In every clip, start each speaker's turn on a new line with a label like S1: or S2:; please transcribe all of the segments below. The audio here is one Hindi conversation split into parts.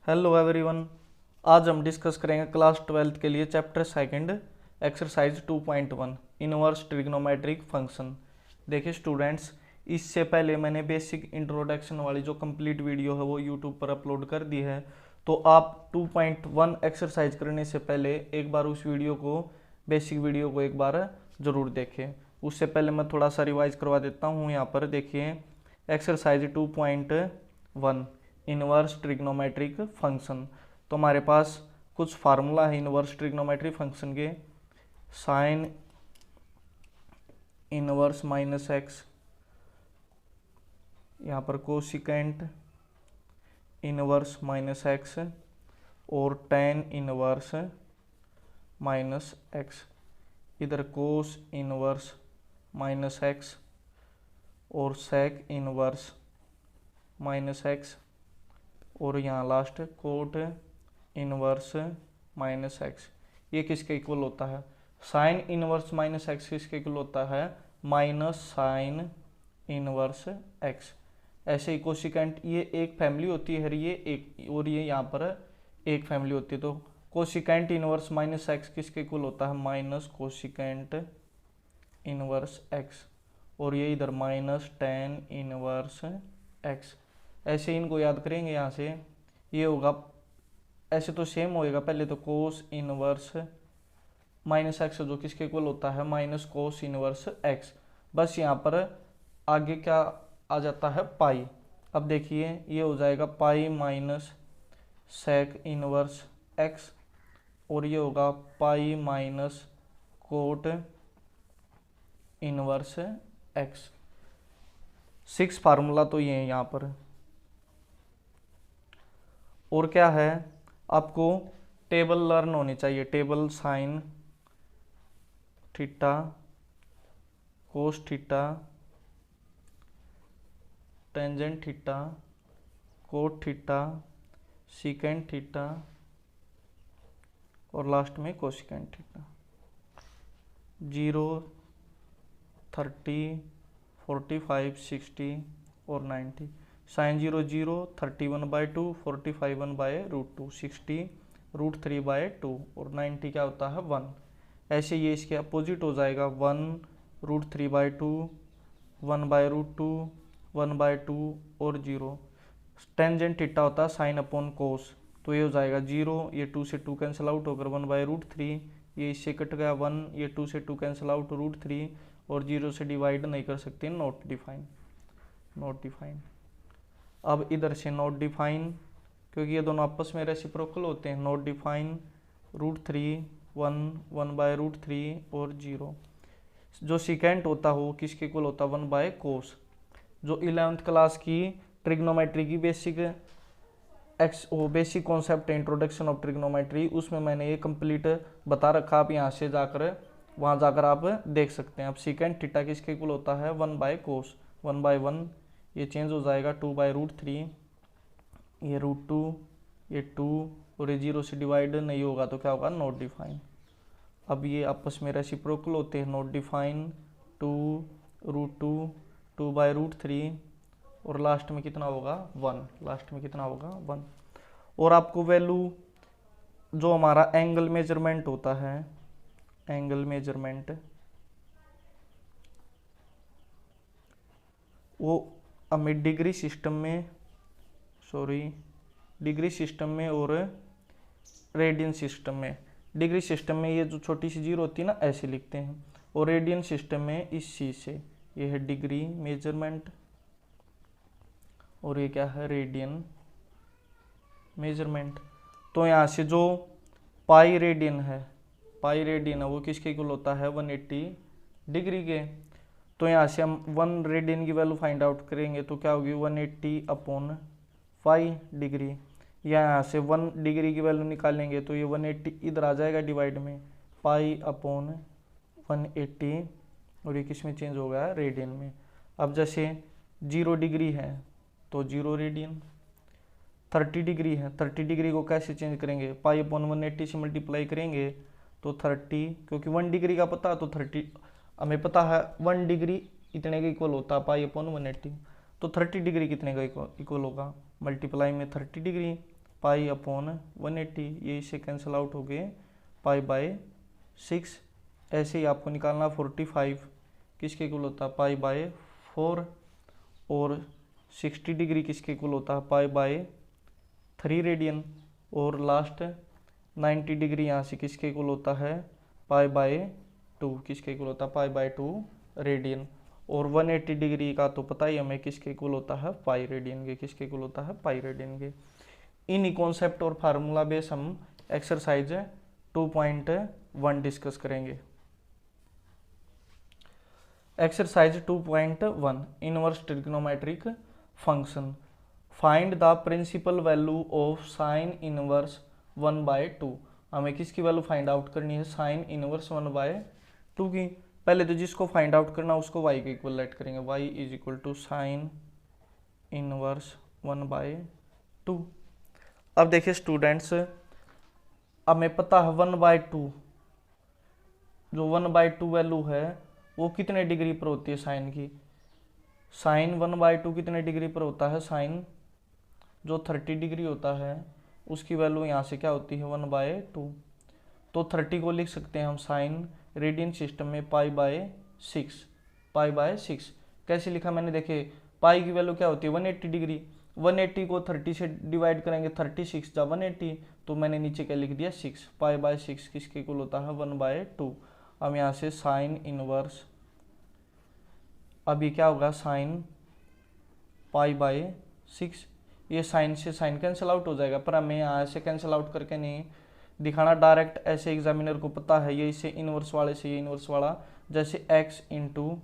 S1: Hello everyone. आज हम डिस्कस करेंगे क्लास 12th के लिए chapter second exercise 2.1 inverse trigonometric function. देखिए स्टूडेंट्स, इससे पहले मैंने बेसिक इंट्रोडक्शन वाली जो कंप्लीट वीडियो है वो यूट्यूब पर अपलोड कर दी है, तो आप 2.1 एक्सरसाइज करने से पहले एक बार उस वीडियो को बेसिक वीडियो को एक बार ज़रूर देखें। उससे पहले मैं थोड़ा सा रिवाइज करवा देता हूँ। यहाँ पर देखिए एक्सरसाइज 2.1 इनवर्स ट्रिग्नोमेट्रिक फंक्शन। तो हमारे पास कुछ फार्मूला है इनवर्स ट्रिग्नोमेट्रिक फंक्शन के। साइन इनवर्स माइनस एक्स, यहाँ पर कोसिकेंट इनवर्स माइनस एक्स और टेन इनवर्स माइनस एक्स, इधर कोस इनवर्स माइनस एक्स और सेक इनवर्स माइनस एक्स, और यहाँ last cot inverse minus x. ये किसके इक्वल होता है? साइन इनवर्स माइनस एक्स किसके इक्वल होता है? Minus sine inverse x. ऐसे ही कोसिकेंट, ये एक फैमिली होती है, ये एक, और ये यहाँ पर एक फैमिली होती है। तो कोसिकेंट इनवर्स माइनस एक्स किसके इक्वल होता है? माइनस कोसिकेंट इनवर्स एक्स, और ये इधर माइनस टेन इनवर्स एक्स। ऐसे इनको याद करेंगे। यहाँ से ये होगा, ऐसे तो सेम होएगा। पहले तो कोस इनवर्स माइनस एक्स जो किसके इक्वल होता है? Minus cos inverse x. बस यहाँ पर आगे क्या आ जाता है? पाई। अब देखिए ये हो जाएगा pi minus sec inverse x, और ये होगा pi minus cot inverse x. 6 formula तो ये है यहाँ पर। और क्या है, आपको टेबल लर्न होनी चाहिए। Table sine theta, cos theta, tangent theta, cot theta, secant theta और लास्ट में कोसिकेंट थीटा। 0, 30, 45, 60 और 90। साइन 0 0, 31/2, 45 1/√2, 60 √3/2 और 90 क्या होता है? 1। ऐसे ये इसके अपोजिट हो जाएगा। 1 √3/2, 1/√2, 1/2 और 0। टेंजेंट थीटा होता है साइन अपॉन कोस, तो ये हो जाएगा 0, ये 2 से 2 कैंसिल आउट होकर 1/√3, ये इससे कट गया 1, ये 2 से 2 कैंसिल आउट √3, और 0 से डिवाइड नहीं कर सकते, नॉट डिफाइन, नॉट डिफाइन। अब इधर से नॉट डिफाइन, क्योंकि ये दोनों आपस में रेसिप्रोकल होते हैं। नॉट डिफाइन √3, 1, 1/√3 और 0। जो सिकेंट होता हो किसके इक्वल होता? 1/कोस। जो 11th क्लास की ट्रिग्नोमेट्री की बेसिक कॉन्सेप्ट है, इंट्रोडक्शन ऑफ ट्रिग्नोमेट्री, उसमें मैंने ये कंप्लीट बता रखा। आप यहाँ से जाकर वहाँ जाकर आप देख सकते हैं। अब सीकेंट थीटा किसके इक्वल होता है? 1/कोस। 1/1 ये चेंज हो जाएगा 2/√3, ये √2, ये 2 और ये 0 से डिवाइड नहीं होगा तो क्या होगा? Not define. अब ये आपस में रेसिप्रोकल होते हैं। नॉट डिफाइन 2 √2, 2/√3 और लास्ट में कितना होगा? 1। लास्ट में कितना होगा? 1। और आपको वैल्यू जो हमारा एंगल मेजरमेंट होता है, एंगल मेजरमेंट, वो हमें डिग्री सिस्टम में और रेडियन सिस्टम में। डिग्री सिस्टम में ये जो छोटी सी जीरो होती है ना, ऐसे लिखते हैं, और रेडियन सिस्टम में इस चीज से। ये है डिग्री मेजरमेंट और ये क्या है? Radian measurement. तो यहाँ से जो पाई रेडियन है वो किसके इक्वल होता है? 180 डिग्री के। तो यहाँ से हम 1 रेडियन की वैल्यू फाइंड आउट करेंगे तो क्या होगी? 180/5 डिग्री। या यहाँ से 1 डिग्री की वैल्यू निकालेंगे तो ये 180 इधर आ जाएगा डिवाइड में, π/180, और ये किस में चेंज हो गया? रेडियन में। अब जैसे 0 डिग्री है तो 0 रेडियन, 30 डिग्री है, 30 डिग्री को कैसे चेंज करेंगे? π/180 से मल्टीप्लाई करेंगे तो 30, क्योंकि 1 डिग्री का पता तो 30 हमें पता है 1 डिग्री इतने का इक्वल होता है π/180। तो 30 डिग्री कितने का इक्वल होगा? मल्टीप्लाई में 30 डिग्री, पाई अपॉन 180, ये इससे कैंसिल आउट हो गए पाई बाय 6। ऐसे ही आपको निकालना 45 किसके इक्वल होता है पाई बाय 4, और 60 डिग्री किसके इक्वल होता है पाई बाय 3 रेडियन, और लास्ट 90 डिग्री यहाँ से किसके इक्वल होता है पाई बाय 2, किसके इक्वल होता है पाई बाय 2 रेडियन, और 180 डिग्री का तो पता ही हमें किसके इक्वल होता है पाई रेडियन के, किसके इक्वल होता है पाई रेडियन के। इन कॉन्सेप्ट और फार्मूला बेस हम एक्सरसाइज 2.1 डिस्कस करेंगे। Exercise 2.1 inverse trigonometric function, find the principal value of sine inverse 1/2। हमें किसकी वैल्यू फाइंड आउट करनी है साइन इनवर्स 1/2 की। पहले तो जिसको फाइंड आउट करना उसको y के इक्वल लेट करेंगे, y is equal to sine inverse 1/2। अब देखिए स्टूडेंट्स, हमें पता है 1/2, जो 1/2 वैल्यू है वो कितने डिग्री पर होती है साइन की। साइन 1/2 कितने डिग्री पर होता है, साइन जो 30 डिग्री होता है उसकी वैल्यू यहाँ से क्या होती है 1/2। तो 30 को लिख सकते हैं हम साइन रेडियन सिस्टम में पाई बाय 6। कैसे लिखा मैंने, देखे पाई की वैल्यू क्या होती है 180 डिग्री, 180 को 30 से डिवाइड करेंगे 36 जा 180, तो मैंने नीचे क्या लिख दिया 6, पाई बाय 6 किसके इक्वल होता है 1/2। अब यहाँ से साइन इनवर्स, अब ये क्या होगा साइन पाई बाय 6, ये साइन से साइन कैंसिल आउट हो जाएगा, पर हमें यहाँ से कैंसिल आउट करके नहीं दिखाना, डायरेक्ट ऐसे एग्जामिनर को पता है ये इसे इनवर्स वाले से ये इनवर्स वाला, जैसे x इंटू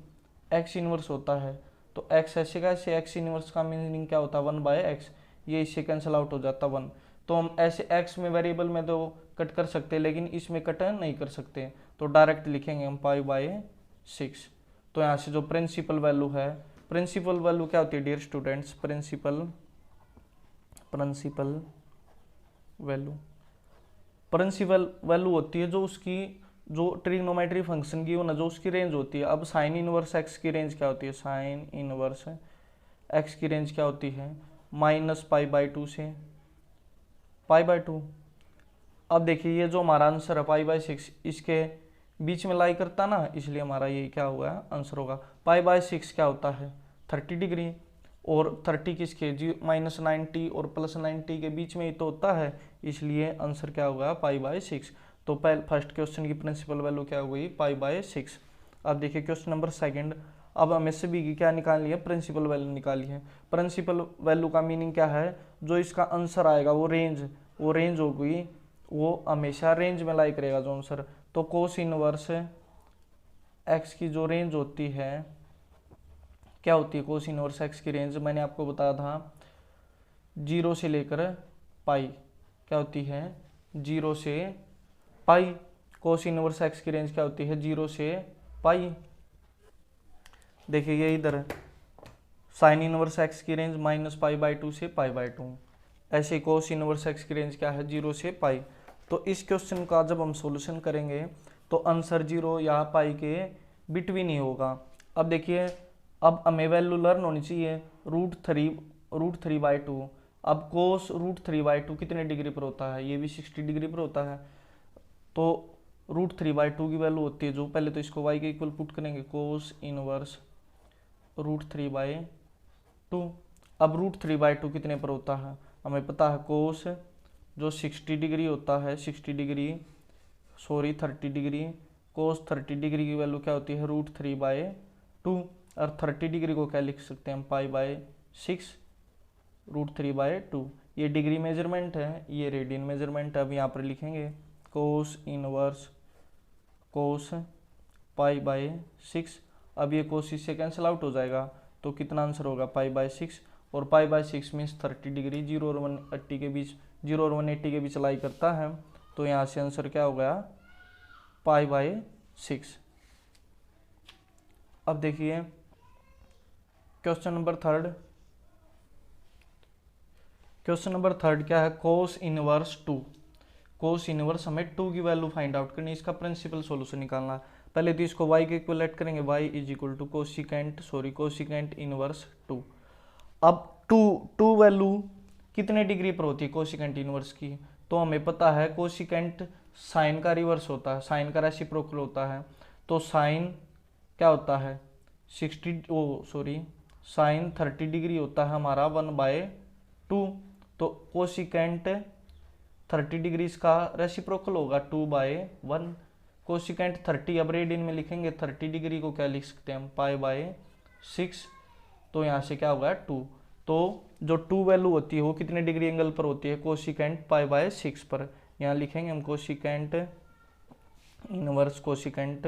S1: एक्स इनवर्स होता है तो x ऐसे का ऐसे x इनवर्स का मीनिंग क्या होता है 1/x, ये इससे कैंसिल आउट हो जाता 1। तो हम ऐसे x में वेरिएबल में तो कट कर सकते हैं लेकिन इसमें कट नहीं कर सकते, तो डायरेक्ट लिखेंगे हम पाई बाय 6। तो यहाँ से जो प्रिंसिपल वैल्यू है, प्रिंसिपल वैल्यू क्या होती है डियर स्टूडेंट्स, प्रिंसिपल वैल्यू होती है जो उसकी जो ट्रिग्नोमेट्री फंक्शन की हो ना, जो उसकी रेंज होती है। अब साइन इनवर्स एक्स की रेंज क्या होती है, साइन इनवर्स एक्स की रेंज क्या होती है -π/2 से π/2। अब देखिए ये जो हमारा आंसर है π/6 इसके बीच में लाई करता ना, इसलिए हमारा ये क्या हुआ आंसर होगा। π/6 क्या होता है 30 डिग्री, और 30 किसके -90 और +90 के बीच में ही तो होता है, इसलिए आंसर क्या होगा π/6। तो फर्स्ट क्वेश्चन की प्रिंसिपल वैल्यू क्या हो गई π/6। अब देखिए क्वेश्चन नंबर सेकंड, अब हमें सभी की क्या निकालनी है प्रिंसिपल वैल्यू निकाली है। प्रिंसिपल वैल्यू का मीनिंग क्या है, जो इसका आंसर आएगा वो रेंज हो गई, वो हमेशा रेंज में लाई करेगा जो आंसर। तो कोस इनवर्स एक्स की जो रेंज होती है क्या होती है, कोस इनवर्स एक्स की रेंज मैंने आपको बताया था 0 से लेकर पाई, क्या होती है 0 से पाई। कोस इनवर्स एक्स की रेंज क्या होती है 0 से पाई। देखिए ये इधर साइन इनवर्स एक्स की रेंज -π/2 से π/2, ऐसे कोस इनवर्स एक्स की रेंज क्या है 0 से पाई। तो इस क्वेश्चन का जब हम सॉल्यूशन करेंगे तो आंसर 0 या पाई के बिटवीन ही होगा। अब देखिए, अब हमें वैल्यू लर्न होनी चाहिए √3/2। अब कोस √3/2 कितने डिग्री पर होता है, ये भी 60 डिग्री पर होता है। तो √3/2 की वैल्यू होती है जो, पहले तो इसको y के इक्वल पुट करेंगे कोस इनवर्स √3/2। अब √3/2 कितने पर होता है हमें पता है, कोस जो 60 डिग्री होता है 30 डिग्री, कोस 30 डिग्री की वैल्यू क्या होती है √3/2, और 30 डिग्री को क्या लिख सकते हैं हम π/6 √3/2। ये डिग्री मेजरमेंट है, ये रेडियन मेजरमेंट है। अब यहाँ पर लिखेंगे कोस इनवर्स कोस π/6। अब ये कोस इससे कैंसिल आउट हो जाएगा, तो कितना आंसर होगा π/6, और π/6 मीन्स 30 डिग्री 0 और 180 के बीच लाई करता है, तो यहाँ से आंसर क्या हो गया π/6। अब देखिए क्वेश्चन नंबर थर्ड क्या है, कोस इनवर्स 2। कोस इनवर्स हमें 2 की वैल्यू फाइंड आउट करनी है, इसका प्रिंसिपल सॉल्यूशन निकालना है। पहले तो इसको y के इक्वल लेट करेंगे, y is equal to cosecant inverse 2। अब 2 वैल्यू कितने डिग्री पर होती है कोसिकेंट इनवर्स की, तो हमें पता है कोसिकेंट साइन का रिवर्स होता है, साइन का रेसिप्रोकल होता है। तो साइन क्या होता है 60 साइन 30 डिग्री होता है हमारा 1/2। तो कोसिकेंट 30 डिग्री का रेसिप्रोकल होगा 2/1। कोसिकेंट 30 अब रेडियन में लिखेंगे, 30 डिग्री को क्या लिख सकते हैं हम π/6। तो यहाँ से क्या होगा 2। तो जो 2 वैल्यू होती है वो कितने डिग्री एंगल पर होती है कोसिकेंट π/6 पर। यहाँ लिखेंगे हम कोसिकेंट इनवर्स कोसिकेंट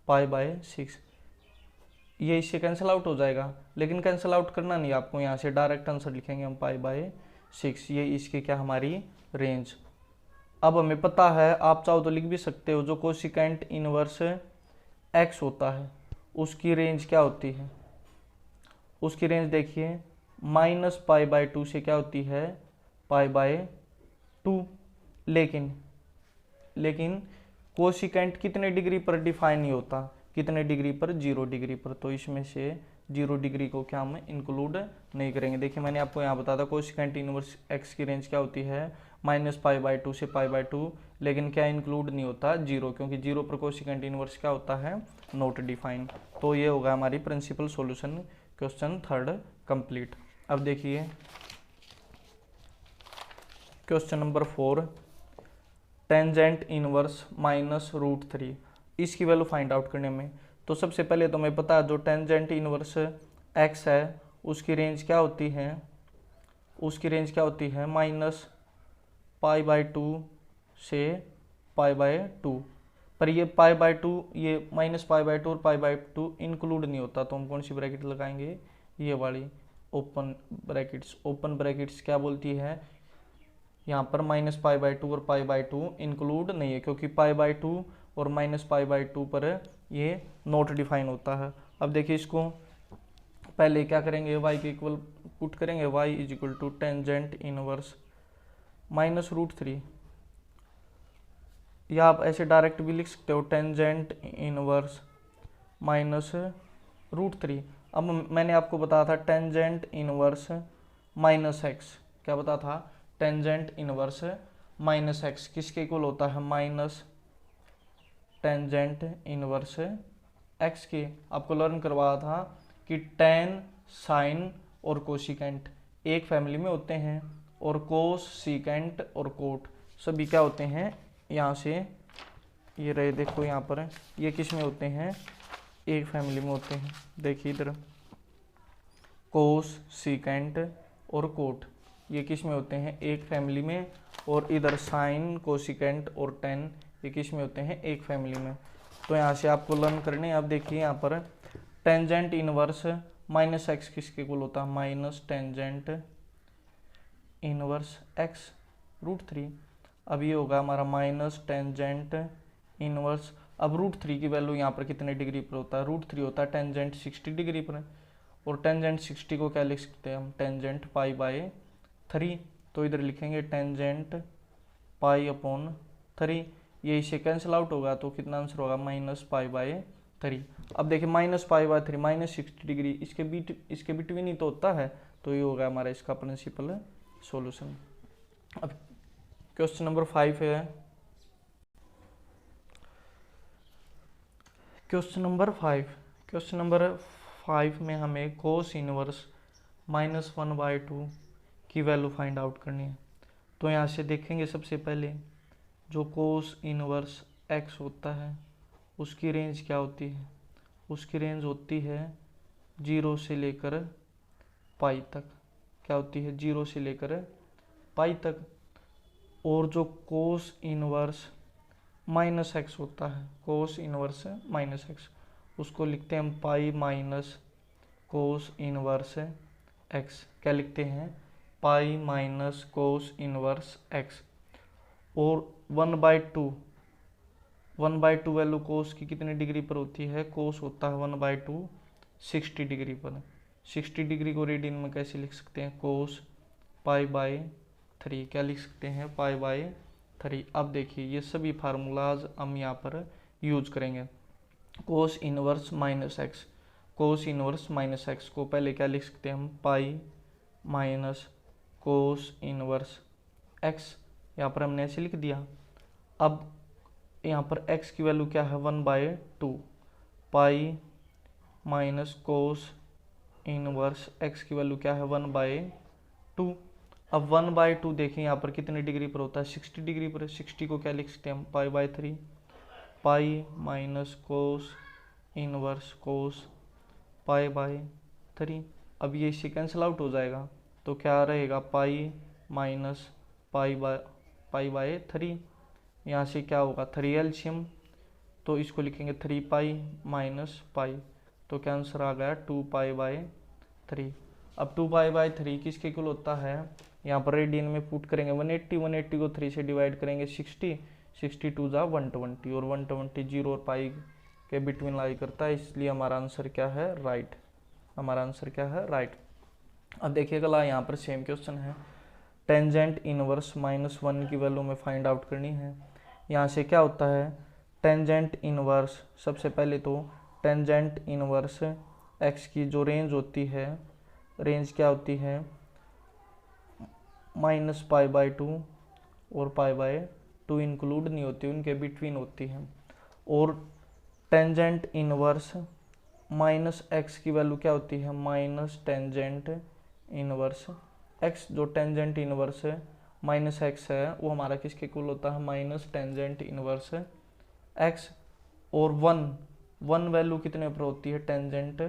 S1: π/6। ये इससे कैंसिल आउट हो जाएगा, लेकिन कैंसिल आउट करना नहीं आपको, यहाँ से डायरेक्ट आंसर लिखेंगे हम π/6। ये इसकी क्या हमारी रेंज। अब हमें पता है, आप चाहो तो लिख भी सकते हो, जो कोसिकेंट इनवर्स x होता है उसकी रेंज क्या होती है, उसकी रेंज देखिए -π/2 से क्या होती है π/2। लेकिन कोसिकेंट कितने डिग्री पर डिफाइन नहीं होता, कितने डिग्री पर 0 डिग्री पर। तो इसमें से 0 डिग्री को क्या हम इंक्लूड नहीं करेंगे। देखिए मैंने आपको यहाँ बताया था कोसिकेंट इनवर्स x की रेंज क्या होती है -π/2 से π/2, लेकिन क्या इंक्लूड नहीं होता 0, क्योंकि 0 पर कोसिकेंट इनवर्स क्या होता है नॉट डिफाइन। तो ये होगा हमारी प्रिंसिपल सॉल्यूशन, क्वेश्चन 3 कंप्लीट। अब देखिए क्वेश्चन नंबर 4, टेंजेंट इनवर्स -√3, इसकी वैल्यू फाइंड आउट करने में। तो सबसे पहले तो हमें पता है जो टेंजेंट इनवर्स x है उसकी रेंज क्या होती है, उसकी रेंज क्या होती है -π/2 से π/2। पर ये π/2, ये -π/2 और π/2 इंक्लूड नहीं होता, तो हम कौन सी ब्रैकेट लगाएंगे, ये वाली ओपन ब्रैकेट्स। ओपन ब्रैकेट्स क्या बोलती है, यहाँ पर -π/2 और π/2 इंक्लूड नहीं है, क्योंकि π/2 और -π/2 पर ये नॉट डिफाइन होता है। अब देखिए इसको पहले क्या करेंगे, y के इक्वल पुट करेंगे, y = टेंजेंट इनवर्स -√3, या आप ऐसे डायरेक्ट भी लिख सकते हो टेंजेंट इनवर्स -√3। अब मैंने आपको बताया था टेंजेंट इनवर्स -x, क्या बताया था, टेंजेंट इनवर्स -x किसके इक्वल होता है, माइनस टेंजेंट इनवर्स x के। आपको लर्न करवाया था कि टेन, साइन और कोसिकेंट एक फैमिली में होते हैं, और कोस, सीकेंट और कोट सभी क्या होते हैं, यहाँ से ये रहे, देखो यहाँ पर ये किस में होते हैं, एक फैमिली में होते हैं। देखिए इधर कोस, सीकेंट और कोट ये किस में होते हैं, एक फैमिली में, और इधर साइन, कोसिकेंट और टेन ये किस में होते हैं, एक फैमिली में। तो यहाँ से आपको लर्न करने। अब देखिए यहाँ पर टेंजेंट इनवर्स -x किसके इक्वल होता है, माइनस टेंजेंट इनवर्स x√3। अब ये होगा हमारा माइनस टेंजेंट इनवर्स। अब √3 की वैल्यू यहाँ पर कितने डिग्री पर होता है, √3 होता है टेंजेंट 60 डिग्री पर, और टेंजेंट 60 को क्या लिख सकते हैं हम, टेंजेंट π/3। तो इधर लिखेंगे टेंजेंट π/3, ये इससे कैंसिल आउट होगा, तो कितना आंसर होगा -π/3। अब देखिए -π/3 -60 डिग्री इसके बिटवीन ही तो होता है, तो ये होगा हमारा इसका प्रिंसिपल सॉल्यूशन। अब क्वेश्चन नंबर 5 है, क्वेश्चन नंबर 5 में हमें कोस इनवर्स -1/2 की वैल्यू फाइंड आउट करनी है। तो यहाँ से देखेंगे सबसे पहले जो कोस इनवर्स x होता है उसकी रेंज क्या होती है, उसकी रेंज होती है 0 से लेकर पाई तक, क्या होती है 0 से लेकर पाई तक। और जो कोस इनवर्स -x होता है, कोस इनवर्स -x, उसको लिखते हैं हम pi minus cos inverse x, क्या लिखते हैं pi minus cos inverse x। और 1/2 वैल्यू कोस की कितने डिग्री पर होती है, कोस होता है 1/2 60 डिग्री पर। 60 डिग्री को रेडियन में कैसे लिख सकते हैं, कोस π/3, क्या लिख सकते हैं π/3। अब देखिए ये सभी फार्मूलाज हम यहाँ पर यूज करेंगे। Cos inverse -x, cos inverse -x को पहले क्या लिख सकते हैं हम pi minus cos inverse x, यहाँ पर हमने ऐसे लिख दिया। अब यहाँ पर x की वैल्यू क्या है 1/2 pi minus cos inverse x की वैल्यू क्या है 1/2। अब 1/2 देखें यहाँ पर कितने डिग्री पर होता है 60 डिग्री पर। 60 को क्या लिख सकते हैं हम π/3 पाई माइनस कोस इनवर्स कोस π/3। अब ये इससे कैंसिल आउट हो जाएगा तो क्या रहेगा पाई माइनस π/3। यहाँ से क्या होगा 3 एलसीएम, तो इसको लिखेंगे 3 पाई माइनस पाई, तो क्या आंसर आ गया 2 π/3। अब 2 π/3 किसके इक्वल होता है, यहाँ पर रेडियन में पुट करेंगे 180, 180 को 3 से डिवाइड करेंगे 60, 62 जा 120 और 120 0 और पाई के बिटवीन लाई करता है, इसलिए हमारा आंसर क्या है राइट। हमारा आंसर क्या है राइट। अब देखिए अगला यहाँ पर सेम क्वेश्चन है, टेंजेंट इनवर्स -1 की वैल्यू में फाइंड आउट करनी है। यहाँ से क्या होता है टेंजेंट इनवर्स, सबसे पहले तो टेंजेंट इनवर्स एक्स की जो रेंज होती है, रेंज क्या होती है -π/2 और π/2 इंक्लूड नहीं होती, उनके बिटवीन होती है। और टेंजेंट इनवर्स -x की वैल्यू क्या होती है माइनस टेंजेंट इनवर्स x, जो टेंजेंट इनवर्स है -x है वो हमारा किसके इक्वल होता है माइनस टेंजेंट इनवर्स x। और 1 वैल्यू कितने पर होती है टेंजेंट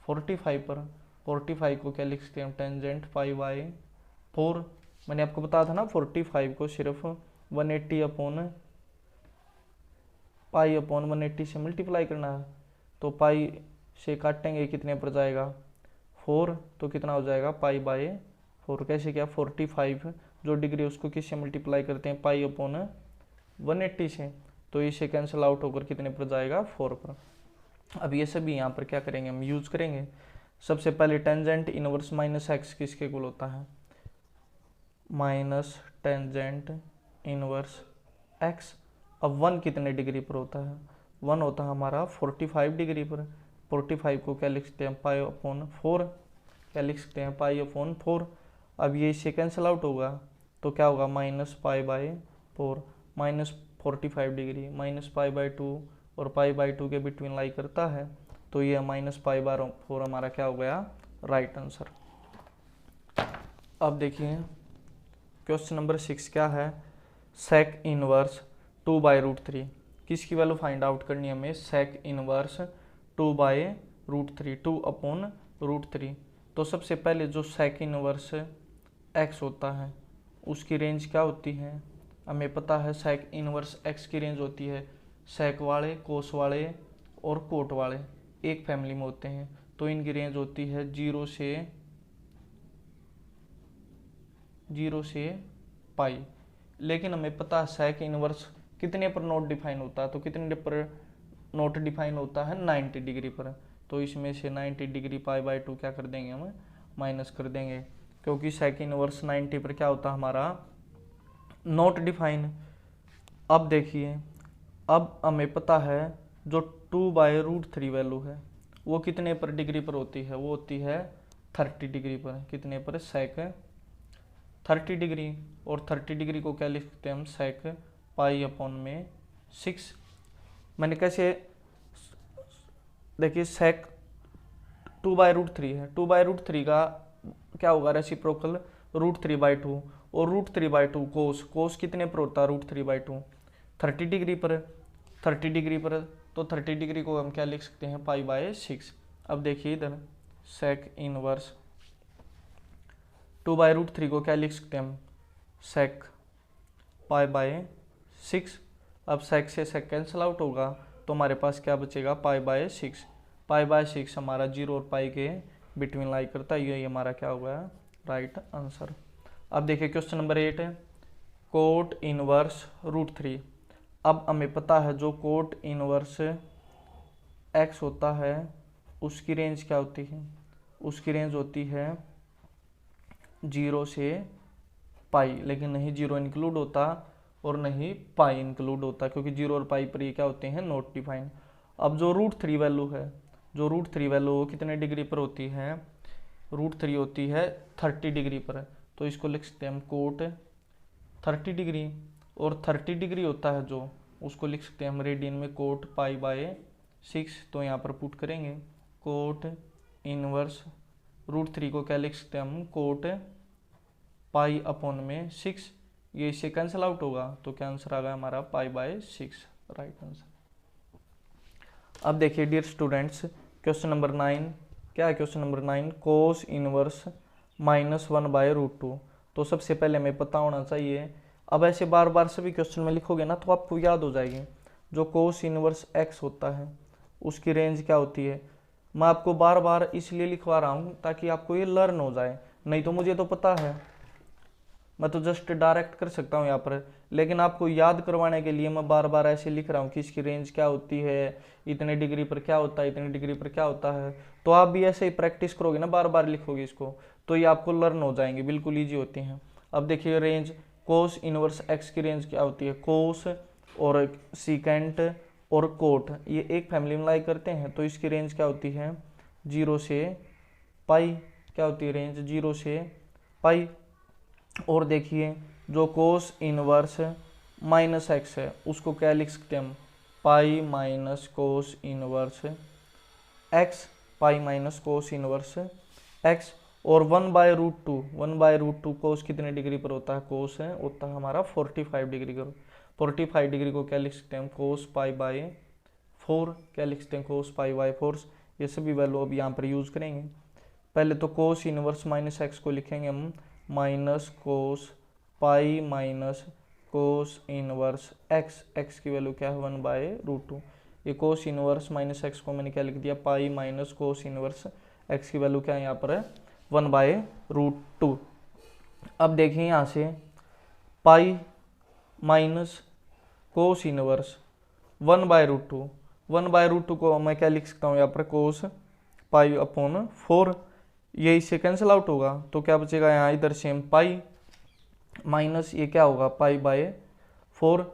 S1: 45 पर। 45 को क्या लिख सकते हैं हम टेंजेंट π/4। मैंने आपको बताया था ना 45 को सिर्फ 180 अपॉन π/180 से मल्टीप्लाई करना है, तो पाई से काटेंगे कितने पर जाएगा 4, तो कितना हो जाएगा π/4। कैसे क्या 45 जो डिग्री उसको किससे मल्टीप्लाई करते हैं π/180 से, तो इसे कैंसिल आउट होकर कितने पर जाएगा 4 पर। अब ये सभी यहाँ पर क्या करेंगे हम यूज करेंगे। सबसे पहले टेंजेंट इनवर्स -x किसके इक्वल होता है माइनस टेंजेंट इनवर्स x। अब 1 कितने डिग्री पर होता है 1 होता है हमारा 45 डिग्री पर। 45 को क्या लिख सकते हैं π/4, क्या लिख सकते हैं π/4। अब ये इससे कैंसिल आउट होगा तो क्या होगा -π/4 -45 डिग्री -π/2 और π/2 के बिटवीन लाई करता है, तो ये -π/4 हमारा क्या हो गया राइट आंसर। अब देखिए क्वेश्चन नंबर 6 क्या है, सेक इनवर्स 2/√3 किसकी वैल्यू फाइंड आउट करनी है हमें सेक इनवर्स 2/√3 2/√3। तो सबसे पहले जो सेक इनवर्स x होता है उसकी रेंज क्या होती है हमें पता है, सेक इनवर्स x की रेंज होती है सेक वाले कोस वाले और कोट वाले एक फैमिली में होते हैं, तो इनकी रेंज होती है 0 से पाई। लेकिन हमें पता है सेक इनवर्स कितने पर नोट डिफाइन होता है, तो कितने पर नोट डिफाइन होता है 90 डिग्री पर, तो इसमें से 90 डिग्री π/2 क्या कर देंगे हम माइनस कर देंगे, क्योंकि सेक इनवर्स 90 पर क्या होता है हमारा नोट डिफाइन। अब देखिए अब हमें पता है जो 2/√3 वैल्यू है वो कितने पर डिग्री पर होती है, वो होती है 30 डिग्री पर। कितने पर सेक 30 डिग्री, और 30 डिग्री को क्या लिख सकते हैं हम सेक π/6। मैंने कैसे देखिए सेक 2/√3 है, 2/√3 का क्या होगा रेसिप्रोकल √3/2 और √3/2 कोस कितने पर होता है √3/2 30 डिग्री पर। 30 डिग्री पर तो 30 डिग्री को हम क्या लिख सकते हैं π/6। अब देखिए इधर सेक इनवर्स 2/√3 को क्या लिख सकते हैं हम सेक π/6। अब सेक से सेक कैंसिल आउट होगा तो हमारे पास क्या बचेगा π/6। π/6 हमारा 0 और पाई के बिटवीन लाई करता है, ये हमारा क्या हो गया राइट आंसर। अब देखिए क्वेश्चन नंबर 8 है कोट इनवर्स √3। अब हमें पता है जो कोट इनवर्स x होता है उसकी रेंज क्या होती है, उसकी रेंज होती है 0 से पाई, लेकिन नहीं 0 इंक्लूड होता और नहीं पाई इंक्लूड होता, क्योंकि 0 और पाई पर ये क्या होते हैं नॉट डिफाइन। अब जो √3 वैल्यू है, जो √3 वैल्यू कितने डिग्री पर होती है, √3 होती है 30 डिग्री पर, तो इसको लिख सकते हैं हम कोट 30 डिग्री, और 30 डिग्री होता है जो, उसको लिख सकते हैं हम रेडियन में कोट π/6। तो यहाँ पर पुट करेंगे कोट इनवर्स √3 को क्या लिख सकते हैं हम, कोट π/6। ये इससे कैंसिल आउट होगा, तो क्या आंसर आ गया हमारा π/6, राइट आंसर। अब देखिए डियर स्टूडेंट्स, क्वेश्चन नंबर 9 क्या है, क्वेश्चन नंबर 9 कोस इनवर्स -1/√2। तो सबसे पहले हमें पता होना चाहिए, अब ऐसे बार बार सभी क्वेश्चन में लिखोगे ना तो आपको याद हो जाएगी, जो कोस इनवर्स x होता है उसकी रेंज क्या होती है। मैं आपको बार बार इसलिए लिखवा रहा हूँ ताकि आपको ये लर्न हो जाए, नहीं तो मुझे तो पता है, मैं तो जस्ट डायरेक्ट कर सकता हूँ यहाँ पर, लेकिन आपको याद करवाने के लिए मैं बार बार ऐसे लिख रहा हूँ कि इसकी रेंज क्या होती है, इतने डिग्री पर क्या होता है, इतने डिग्री पर क्या होता है। तो आप भी ऐसे ही प्रैक्टिस करोगे ना, बार बार लिखोगे इसको, तो ये आपको लर्न हो जाएंगे, बिल्कुल ईजी होती हैं। अब देखिए रेंज कोस इनवर्स एक्स की रेंज क्या होती है, कोस और सीकेंट और कोट ये एक फैमिली में लाई करते हैं, तो इसकी रेंज क्या होती है 0 से पाई, क्या होती है रेंज 0 से पाई। और देखिए जो कोस इनवर्स -x है उसको क्या लिख सकते हैं हम, pi minus cos inverse x, pi minus cos inverse x। और 1/√2, 1/√2 कोस कितने डिग्री पर होता है, कोस है होता है हमारा 45 डिग्री का, 45 डिग्री को क्या लिख सकते हैं हम, कोस π/4, क्या लिख सकते हैं कोस π/4। ये सभी वैल्यू अब यहाँ पर यूज करेंगे। पहले तो कोस इनवर्स -x को लिखेंगे हम minus cos pi minus cos inverse x, x की वैल्यू क्या है 1/√2। ये कोस इनवर्स -x को मैंने क्या लिख दिया, pi minus cos inverse x की वैल्यू क्या है यहाँ पर है 1/√2। अब देखिए यहाँ से पाई माइनस कोस इनवर्स 1/√2, 1/√2 को मैं क्या लिख सकता हूँ यहाँ पर कोस π/4, ये इससे कैंसिल आउट होगा, तो क्या बचेगा यहाँ इधर सेम पाई माइनस ये क्या होगा π/4।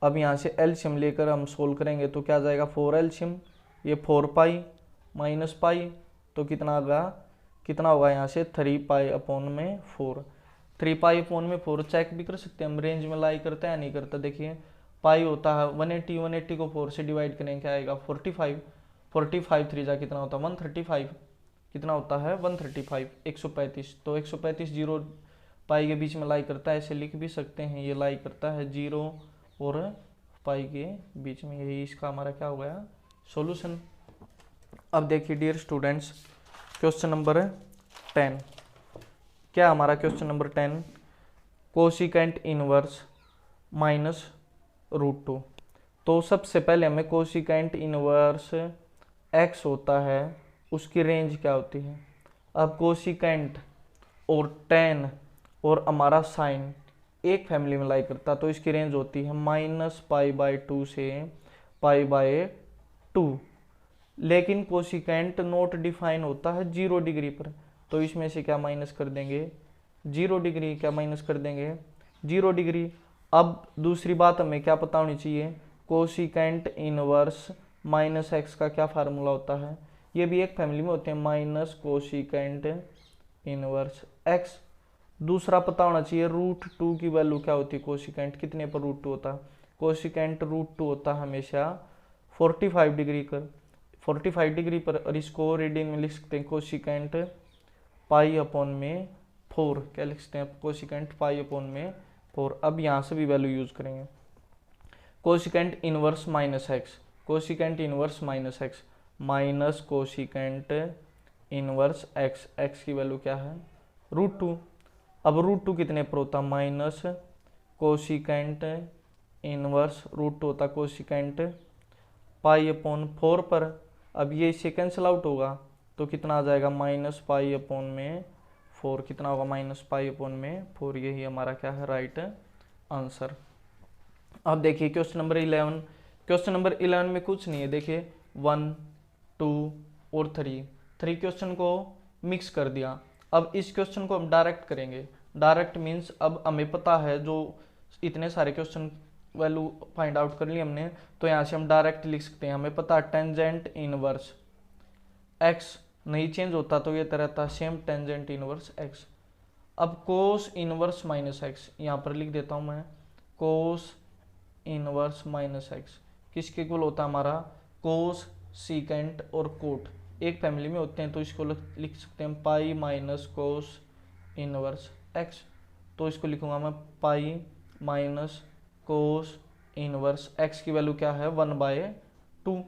S1: अब यहाँ से एलसीएम लेकर हम सोल्व करेंगे तो क्या जाएगा 4 एलसीएम, ये 4 पाई माइनस पाई, तो कितना होगा यहाँ से 3π/4, 3π/4 चेक भी कर सकते हैं हम, रेंज में लाई करता है नहीं करता। देखिए पाई होता है 180, 180 को 4 से डिवाइड करेंगे क्या आएगा 45, 45 3 जा कितना होता है 135, कितना होता है 135, 135। तो 135 जीरो पाई के बीच में लाई करता है, ऐसे लिख भी सकते हैं, ये लाई करता है 0 और पाई के बीच में, यही इसका हमारा क्या हो गया सॉल्यूशन। अब देखिए डियर स्टूडेंट्स क्वेश्चन नंबर 10 क्या हमारा, क्वेश्चन नंबर 10 कोसिकेंट इनवर्स -√2। तो सबसे पहले हमें कोसिकेंट इनवर्स x होता है उसकी रेंज क्या होती है। अब कोसिकेंट और टेन और हमारा साइन एक फैमिली में लाई करता, तो इसकी रेंज होती है -π/2 से π/2। लेकिन कोसिकेंट नोट डिफाइन होता है 0 डिग्री पर, तो इसमें से क्या माइनस कर देंगे 0 डिग्री, क्या माइनस कर देंगे 0 डिग्री। अब दूसरी बात हमें क्या पता होनी चाहिए, कोसिकेंट इनवर्स -x का क्या फार्मूला होता है, ये भी एक फैमिली में होते हैं माइनस कोसिकेंट इनवर्स x। दूसरा पता होना चाहिए √2 की वैल्यू क्या होती है, कोसिकेंट कितने पर √2 होता है, कोसिकेंट √2 होता है हमेशा 45 डिग्री पर, 45 डिग्री पर, और इसको रेडियन में लिख सकते हैं कोसिकेंट π/4, क्या लिख सकते हैं कोसिकेंट π/4। अब यहाँ से भी वैल्यू यूज करेंगे, cosecant inverse -x, cosecant inverse -x minus cosecant inverse x, x की वैल्यू क्या है √2। अब √2 कितने पर होता है माइनस कोसिकेंट इनवर्स √2 होता कोसिकेंट π/4 पर। अब ये इससे कैंसिल आउट होगा, तो कितना आ जाएगा -π/4, कितना होगा -π/4, यही हमारा क्या है राइट आंसर। अब देखिए क्वेश्चन नंबर 11, क्वेश्चन नंबर 11 में कुछ नहीं है, देखिए 1 2 और 3 क्वेश्चन को मिक्स कर दिया। अब इस क्वेश्चन को हम डायरेक्ट करेंगे, डायरेक्ट मीन्स अब हमें पता है जो इतने सारे क्वेश्चन वैल्यू फाइंड आउट कर ली हमने, तो यहाँ से हम डायरेक्ट लिख सकते हैं, हमें पता है टेंजेंट इनवर्स x नहीं चेंज होता, तो ये रहता है सेम टेंजेंट इनवर्स x। अब कोस इनवर्स माइनस एक्स यहाँ पर लिख देता हूँ मैं, कोस इनवर्स माइनस एक्स किसके इक्वल होता है हमारा, कोस सीकेंट और कोट एक फैमिली में होते हैं, तो इसको लिख सकते हैं pi minus cos inverse x. तो इसको लिखूंगा मैं pi minus cos inverse x की वैल्यू क्या है 1/2।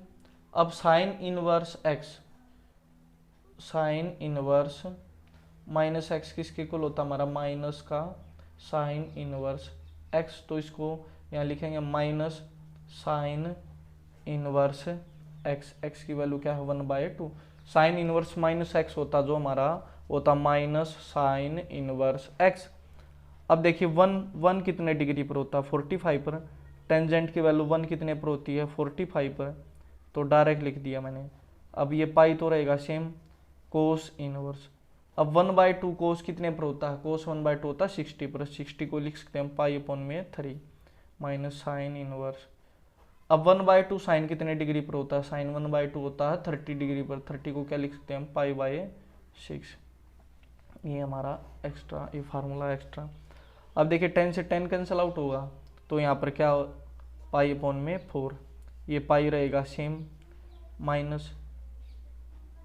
S1: अब sine inverse x, sine inverse minus x किसके इक्वल होता है हमारा, माइनस का साइन इनवर्स एक्स। तो इसको यहाँ लिखेंगे minus sine inverse x, x की वैल्यू क्या है 1/2। साइन इनवर्स माइनस एक्स होता जो हमारा होता माइनस साइन इनवर्स एक्स। अब देखिए वन कितने डिग्री पर होता है 45 पर, टेंजेंट की वैल्यू 1 कितने पर होती है 45 पर, तो डायरेक्ट लिख दिया मैंने। अब ये पाई तो रहेगा सेम, कोस इनवर्स। अब 1/2 कोस कितने पर होता है, कोस 1/2 होता है 60 पर, 60 को लिख सकते हैं पाई अपॉन में 3 माइनस साइन इनवर्स। अब 1/2 साइन कितने डिग्री पर होता है, साइन 1/2 होता है 30 डिग्री पर, 30 को क्या लिख सकते हैं पाई/6। ये हमारा एक्स्ट्रा, ये फार्मूला एक्स्ट्रा। अब देखिए 10 से 10 कैंसिल आउट होगा, तो यहाँ पर क्या पाई अपॉन में 4, ये पाई रहेगा सेम माइनस,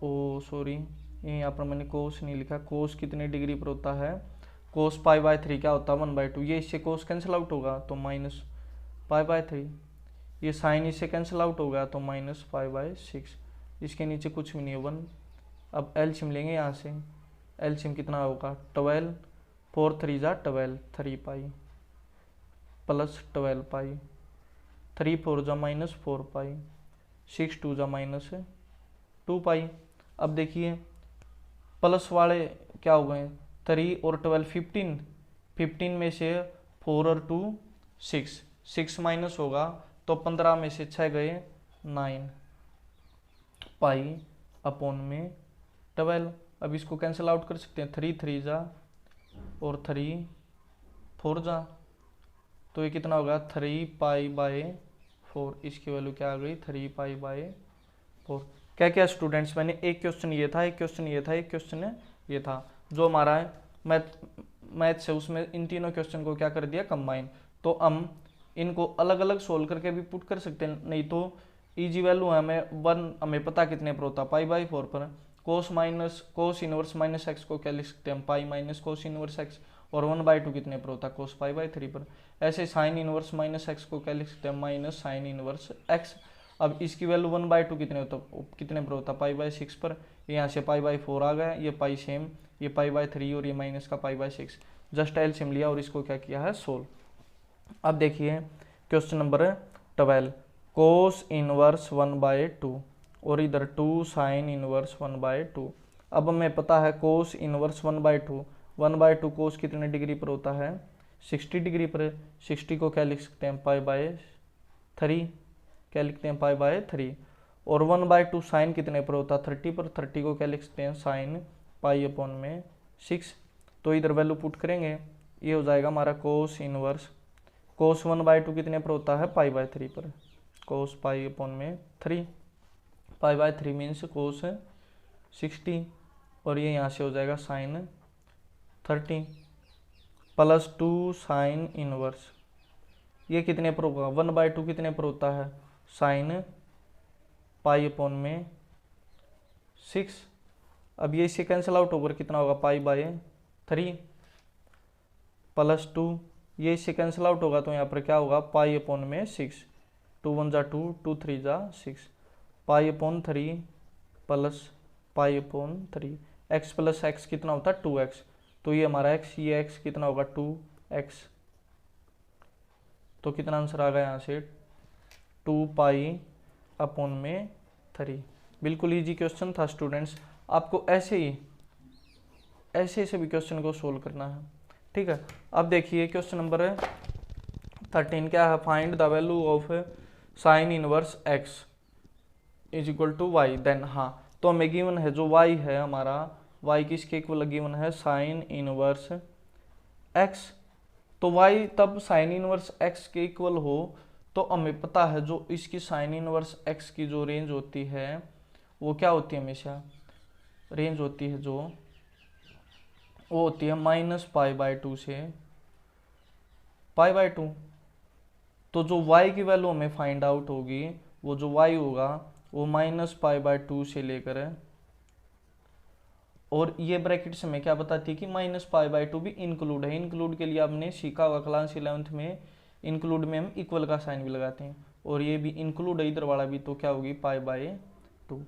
S1: ओ सॉरी ये यहाँ पर मैंने कोस नहीं लिखा, कोस कितने डिग्री पर होता है, कोस पाई/3 क्या होता है 1/2, ये इससे कोस कैंसिल आउट होगा तो माइनस पाई/3, ये साइन इससे कैंसिल आउट होगा तो माइनस पाई/6, इसके नीचे कुछ भी नहीं है 1। अब एलसीएम लेंगे यहाँ से, एलसीएम कितना होगा 12, 4 3 जा 12, 3 पाई प्लस 12 पाई, 3 4 जा माइनस 4 पाई, 6 2 जा माइनस 2 पाई। अब देखिए प्लस वाले क्या हो गए 3 और 12 15, 15 में से 4 और 2 6, 6 माइनस होगा तो 15 में से 6 गए 9 पाई अपॉन में 12। अब इसको कैंसिल आउट कर सकते हैं, 3 3 जा और 3 4 जा, तो ये कितना होगा 3 पाई/4, इसकी वैल्यू क्या आ गई 3 पाई/4। क्या क्या स्टूडेंट्स, मैंने एक क्वेश्चन ये था, एक क्वेश्चन ये था, एक क्वेश्चन ये था, जो हमारा मैथ से उसमें इन तीनों क्वेश्चन को क्या कर दिया कंबाइन। तो हम इनको अलग अलग सोल्व करके भी पुट कर सकते हैं, नहीं तो इजी वैल्यू है हमें 1, हमें पता कितने पर होता पाई/4 पर, कोस इनवर्स माइनस एक्स को क्या लिख सकते हैं हम pi minus cos inverse x, और 1/2 कितने पर होता है कोस पाई/3 पर। ऐसे साइन इनवर्स माइनस एक्स को क्या लिख सकते हैं माइनस साइन इनवर्स एक्स। अब इसकी वैल्यू 1/2 कितने पर होता पाई/6 पर, यहाँ से पाई/4 आ गया, ये पाई सेम, ये पाई/3 और ये माइनस का पाई/6, जस्ट एलसीएम लिया और इसको क्या किया है सोल्व। अब देखिए क्वेश्चन नंबर 12, कोस इनवर्स 1/2 और इधर 2 साइन इनवर्स 1/2। अब हमें पता है कोस इनवर्स 1/2, 1/2 कोस कितने डिग्री पर होता है 60 डिग्री पर, 60 को क्या लिख सकते हैं पाई/3, क्या लिखते हैं पाई/3, और 1/2 साइन कितने पर होता है 30 पर, 30 को क्या लिख सकते हैं साइन पाई अपॉन में 6। तो इधर वैल्यू पुट करेंगे, ये हो जाएगा हमारा कोस इनवर्स, कोस 1/2 कितने पर होता है पाई/3 पर, कोस पाई अपॉन में 3, पाई/3 मीन्स कोस 60, और ये यहाँ से हो जाएगा साइन 30 प्लस 2 साइन इनवर्स, ये कितने पर होगा 1/2 कितने पर होता है साइन पाई अपॉन में 6। अब ये इससे कैंसिल आउट होकर कितना होगा पाई/3 प्लस 2, ये इससे कैंसिल आउट होगा तो यहाँ पर क्या होगा पाई अपॉन में 6, 2 1 जा 2, 2 3 जा 6, pi upon 3 plus pi upon 3, x plus x कितना होता है 2x, तो ये हमारा x, ये x कितना होगा 2x, तो कितना आंसर आ गया यहाँ से 2 पाई अपॉन में 3। बिल्कुल इजी क्वेश्चन था स्टूडेंट्स, आपको ऐसे सभी क्वेश्चन को सोल्व करना है, ठीक है। अब देखिए क्वेश्चन नंबर 13 क्या है, find the value of sine inverse x is equal to y, then हाँ तो हमें गिवन है जो y है हमारा, y किसके इक्वल गिवन है साइन इनवर्स x, तो y तब साइन इनवर्स x के इक्वल हो तो हमें पता है जो इसकी साइन इनवर्स x की जो रेंज होती है वो क्या होती है, हमेशा रेंज होती है जो वो होती है -π/2 से π/2। तो जो y की वैल्यू हमें फाइंड आउट होगी, वो जो y होगा वो -π/2 से लेकर, और ये ब्रैकेट से हमें क्या बताती है कि -π/2 भी इंक्लूड है। इंक्लूड के लिए आपने सीखा होगा क्लास 11th में, इंक्लूड में हम इक्वल का साइन भी लगाते हैं, और ये भी इंक्लूड है इधर वाला भी, तो क्या होगी π/2,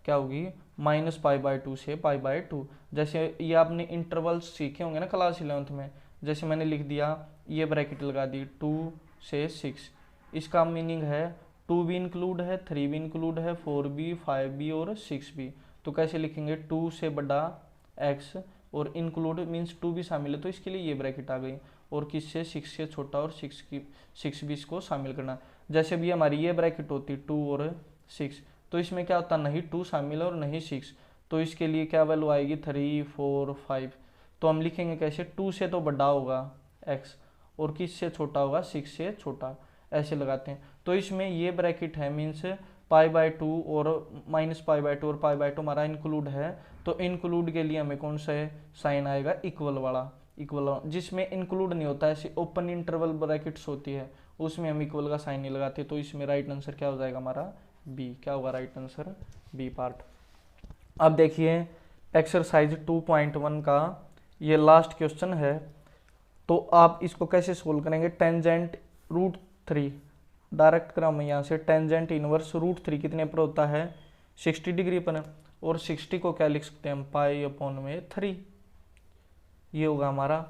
S1: क्या होगी -π/2 से π/2। जैसे ये आपने इंटरवल्स सीखे होंगे ना क्लास 11th में, जैसे मैंने लिख दिया, ये ब्रैकेट लगा दी 2 से 6, इसका मीनिंग है 2 भी इंक्लूड है, 3 भी इंक्लूड है, 4 भी, 5 भी और 6 भी। तो कैसे लिखेंगे, 2 से बड़ा x, और इंक्लूड मीन्स 2 भी शामिल है, तो इसके लिए ये ब्रैकेट आ गई, और किससे 6 से छोटा, और 6 भी इसको शामिल करना। जैसे भी हमारी ये ब्रैकेट होती 2 और 6, तो इसमें क्या होता, नहीं 2 शामिल है और नहीं 6, तो इसके लिए क्या वैल्यू आएगी 3, 4, 5। तो हम लिखेंगे कैसे, 2 से तो बड़ा होगा x, और किस से छोटा होगा, 6 से छोटा, ऐसे लगाते हैं। तो इसमें ये ब्रैकेट है मीन्स π/2 और -π/2 और π/2 हमारा इंक्लूड है, तो इंक्लूड के लिए हमें कौन सा साइन आएगा, इक्वल वाला। इक्वल जिसमें इंक्लूड नहीं होता, ऐसी ओपन इंटरवल ब्रैकेट्स होती है, उसमें हम इक्वल का साइन नहीं लगाते, तो इसमें राइट आंसर क्या हो जाएगा हमारा बी। क्या होगा राइट आंसर, बी पार्ट। अब देखिए एक्सरसाइज 2.1 का ये लास्ट क्वेश्चन है, तो आप इसको कैसे सोल्व करेंगे। टेंजेंट √3, डायरेक्ट क्रम यहाँ से, टेंजेंट इनवर्स √3 कितने पर होता है, 60 डिग्री पर, और 60 को क्या लिख सकते हैं हम, π/3, ये होगा हमारा।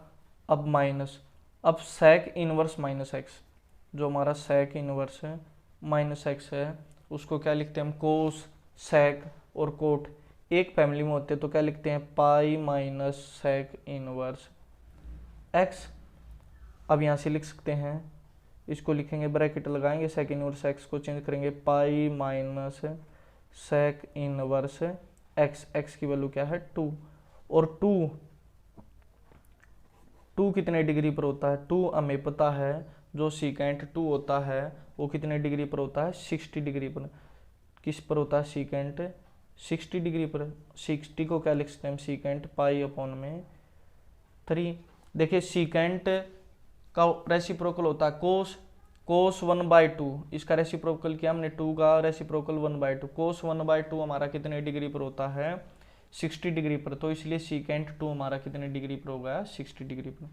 S1: अब माइनस, अब सेक इनवर्स -x, जो हमारा सेक इनवर्स है -x है, उसको क्या लिखते हैं हम, कोस, सेक और कोट एक फैमिली में होते हैं, तो क्या लिखते हैं π - सेक इनवर्स x। अब यहाँ से लिख सकते हैं, इसको लिखेंगे ब्रैकेट लगाएंगे, सेक इनवर्स x को चेंज करेंगे π - सेक इनवर्स x, x की वैल्यू क्या है 2, और 2 कितने डिग्री पर होता है, 2 हमें पता है, जो सीकेंट 2 होता है वो कितने डिग्री पर होता है, 60 डिग्री पर। किस पर होता है सीकेंट, 60 डिग्री पर। 60 को क्या लिख सकते हैं हम, सीकेंट π/3। देखिए सीकेंट का रेसिप्रोकल होता है कोस 1/2, इसका रेसिप्रोकल किया हमने, 2 का रेसिप्रोकल 1/2, कोस 1/2 हमारा कितने डिग्री पर होता है, 60 डिग्री पर, तो इसलिए सीकेंट 2 हमारा कितने डिग्री पर होगा, 60 डिग्री पर।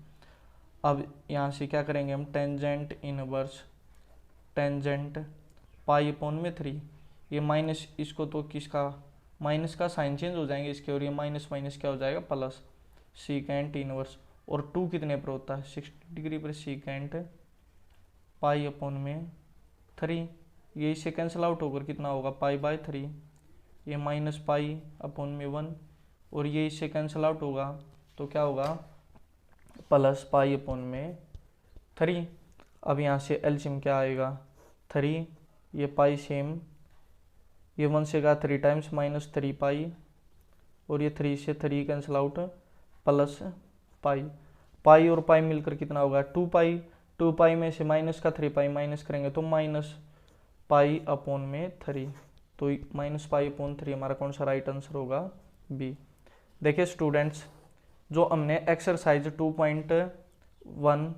S1: अब यहाँ से क्या करेंगे हम, टेंजेंट इनवर्स टेंजेंट π/3, ये माइनस, इसको तो किसका माइनस का साइन चेंज हो जाएंगे इसके, और ये माइनस माइनस क्या हो जाएगा प्लस, सीकेंट इनवर्स, और 2 कितने पर होता है, 60 डिग्री पर, सीकेंट π/3, ये इससे कैंसिल आउट होकर कितना होगा π/3, ये -π/1, और ये इससे कैंसिल आउट होगा, तो क्या होगा प्लस π/3। अब यहाँ से एलसीएम क्या आएगा 3, ये पाई सेम, ये 1 से का 3 टाइम्स -3π, और ये 3 से 3 कैंसिल आउट, प्लस पाई और पाई मिलकर कितना होगा 2π, 2π में से माइनस का 3π माइनस करेंगे तो -π/3, तो -π/3 हमारा कौन सा राइट आंसर होगा, बी। देखिए स्टूडेंट्स, जो हमने एक्सरसाइज 2.1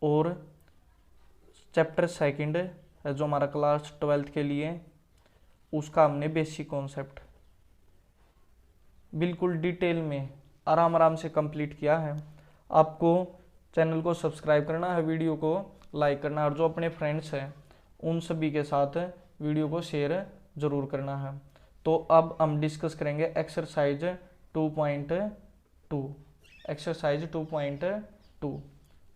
S1: और चैप्टर सेकंड है जो हमारा क्लास 12th के लिए, उसका हमने बेसिक कॉन्सेप्ट बिल्कुल डिटेल में आराम से कंप्लीट किया है। आपको चैनल को सब्सक्राइब करना है, वीडियो को लाइक करना है, और जो अपने फ्रेंड्स हैं उन सभी के साथ वीडियो को शेयर ज़रूर करना है। तो अब हम डिस्कस करेंगे एक्सरसाइज 2.2, एक्सरसाइज 2.2।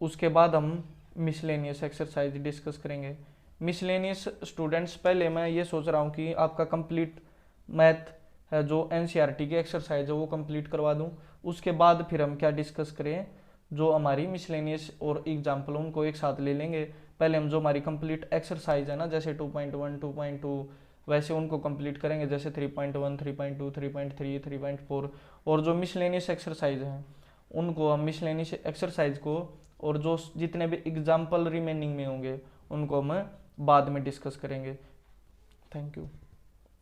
S1: उसके बाद हम मिसलेनियस एक्सरसाइज डिस्कस करेंगे। मिसलेनियस स्टूडेंट्स, पहले मैं ये सोच रहा हूँ कि आपका कंप्लीट मैथ है जो एनसीईआरटी की एक्सरसाइज है वो कंप्लीट करवा दूँ, उसके बाद फिर हम क्या डिस्कस करें, जो हमारी मिसलेनियस और एग्जाम्पल उनको एक साथ ले लेंगे। पहले हम जो हमारी कंप्लीट एक्सरसाइज है ना, जैसे 2.1, 2.2, वैसे उनको कंप्लीट करेंगे, जैसे 3.1, 3.2, 3.3, 3.4, और जो मिसलेनियस एक्सरसाइज हैं उनको हम मिसलेनियस एक्सरसाइज को, और जो जितने भी एग्जाम्पल रिमेनिंग में होंगे उनको हम बाद में डिस्कस करेंगे। Thank you.